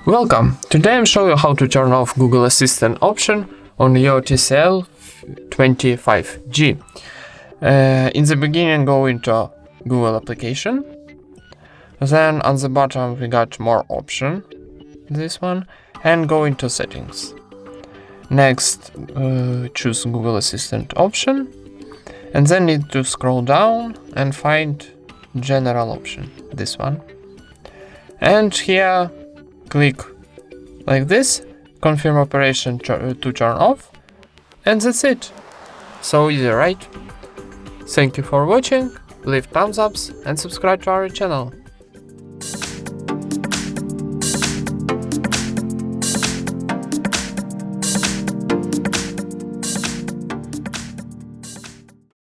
Welcome! Today I'm showing you how to turn off Google Assistant option on your TCL 25G. In the beginning, go into Google application. Then on the bottom we got more option, this one, and go into settings. Next, choose Google Assistant option, and then need to scroll down and find general option, this one. And here click like this, confirm operation to turn off, and that's it. So easy, right? Thank you for watching, leave thumbs ups and subscribe to our channel.